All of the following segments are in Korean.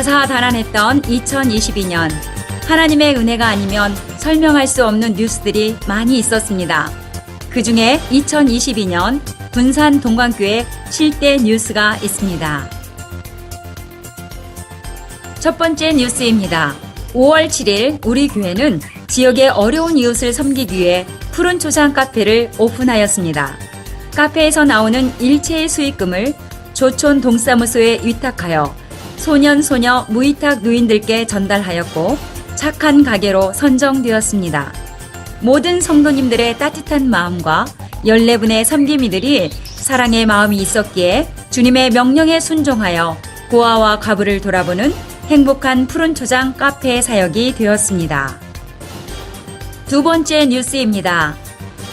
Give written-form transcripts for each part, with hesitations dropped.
다사다난했던 2022년. 하나님의 은혜가 아니면 설명할 수 없는 뉴스들이 많이 있었습니다. 그 중에 2022년 군산 동광교회 실대 뉴스가 있습니다. 첫 번째 뉴스입니다. 5월 7일 우리 교회는 지역의 어려운 이웃을 섬기기 위해 푸른 초장 카페를 오픈하였습니다. 카페에서 나오는 일체의 수익금을 조촌 동사무소에 위탁하여 소년, 소녀, 무위탁 노인들께 전달하였고 착한 가게로 선정되었습니다. 모든 성도님들의 따뜻한 마음과 14분의 섬김이들이 사랑의 마음이 있었기에 주님의 명령에 순종하여 고아와 과부를 돌아보는 행복한 푸른 초장 카페 사역이 되었습니다. 두 번째 뉴스입니다.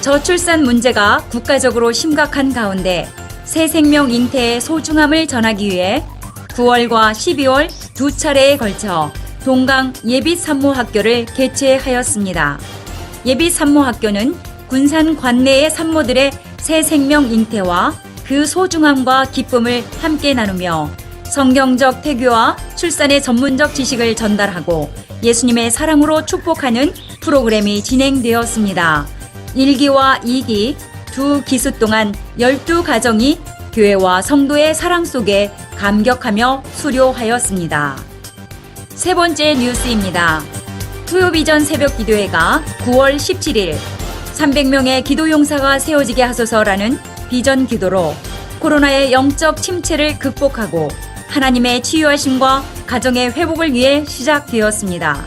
저출산 문제가 국가적으로 심각한 가운데 새 생명 잉태의 소중함을 전하기 위해 9월과 12월 두 차례에 걸쳐 동강 예비산모학교를 개최하였습니다. 예비산모학교는 군산 관내의 산모들의 새 생명 잉태와 그 소중함과 기쁨을 함께 나누며 성경적 태교와 출산의 전문적 지식을 전달하고 예수님의 사랑으로 축복하는 프로그램이 진행되었습니다. 1기와 2기 두 기수 동안 12가정이 교회와 성도의 사랑 속에 감격하며 수료하였습니다. 세 번째 뉴스입니다. 토요비전 새벽기도회가 9월 17일 300명의 기도용사가 세워지게 하소서라는 비전 기도로 코로나의 영적 침체를 극복하고 하나님의 치유하심과 가정의 회복을 위해 시작되었습니다.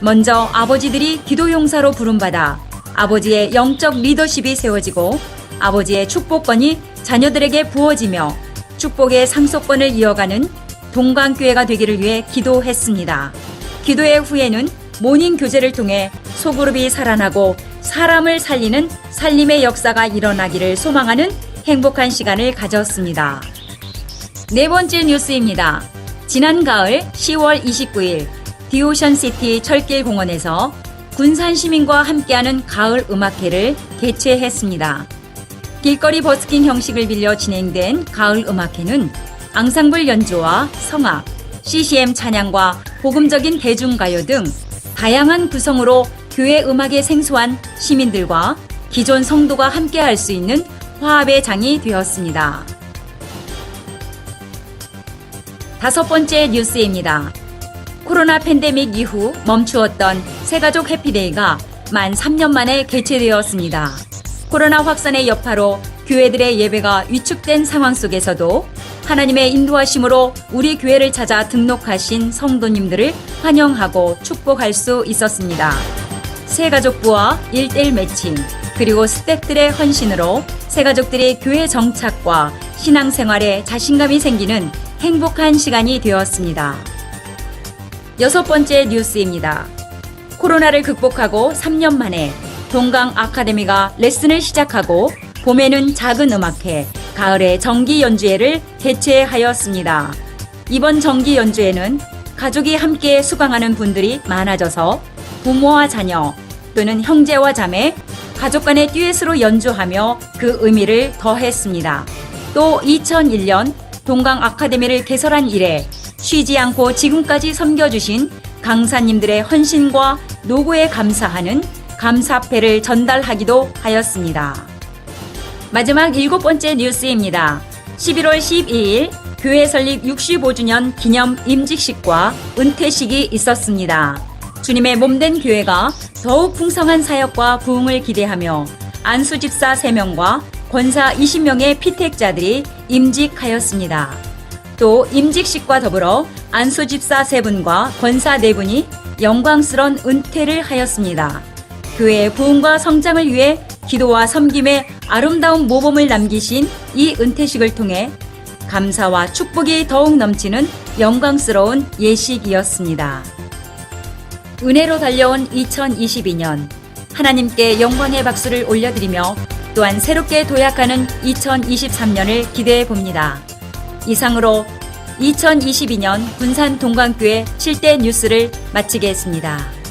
먼저 아버지들이 기도용사로 부름받아 아버지의 영적 리더십이 세워지고 아버지의 축복권이 자녀들에게 부어지며 축복의 상속권을 이어가는 동강교회가 되기를 위해 기도했습니다. 기도회 후에는 모닝 교제를 통해 소그룹이 살아나고 사람을 살리는 살림의 역사가 일어나기를 소망하는 행복한 시간을 가졌습니다. 네 번째 뉴스입니다. 지난 가을 10월 29일 디오션시티 철길공원에서 군산 시민과 함께하는 가을 음악회를 개최했습니다. 길거리 버스킹 형식을 빌려 진행된 가을 음악회는 앙상블 연주와 성악, CCM 찬양과 복음적인 대중가요 등 다양한 구성으로 교회 음악에 생소한 시민들과 기존 성도가 함께할 수 있는 화합의 장이 되었습니다. 다섯 번째 뉴스입니다. 코로나 팬데믹 이후 멈추었던 새가족 해피데이가 만 3년 만에 개최되었습니다. 코로나 확산의 여파로 교회들의 예배가 위축된 상황 속에서도 하나님의 인도하심으로 우리 교회를 찾아 등록하신 성도님들을 환영하고 축복할 수 있었습니다. 새가족부와 1:1 매칭 그리고 스태프들의 헌신으로 새가족들이 교회 정착과 신앙생활에 자신감이 생기는 행복한 시간이 되었습니다. 여섯 번째 뉴스입니다. 코로나를 극복하고 3년 만에 동강 아카데미가 레슨을 시작하고 봄에는 작은 음악회, 가을에 정기 연주회를 개최하였습니다. 이번 정기 연주회는 가족이 함께 수강하는 분들이 많아져서 부모와 자녀 또는 형제와 자매, 가족 간의 듀엣으로 연주하며 그 의미를 더했습니다. 또 2001년 동강 아카데미를 개설한 이래 쉬지 않고 지금까지 섬겨주신 강사님들의 헌신과 노고에 감사하는 감사패를 전달하기도 하였습니다. 마지막 일곱 번째 뉴스입니다. 11월 12일 교회 설립 65주년 기념 임직식과 은퇴식이 있었습니다. 주님의 몸된 교회가 더욱 풍성한 사역과 부흥을 기대하며 안수집사 3명과 권사 20명의 피택자들이 임직하였습니다. 또 임직식과 더불어 안수집사 3분과 권사 4분이 영광스러운 은퇴를 하였습니다. 교회의 부흥과 성장을 위해 기도와 섬김의 아름다운 모범을 남기신 이 은퇴식을 통해 감사와 축복이 더욱 넘치는 영광스러운 예식이었습니다. 은혜로 달려온 2022년, 하나님께 영광의 박수를 올려드리며 또한 새롭게 도약하는 2023년을 기대해 봅니다. 이상으로 2022년 군산 동광교회 7대 뉴스를 마치겠습니다.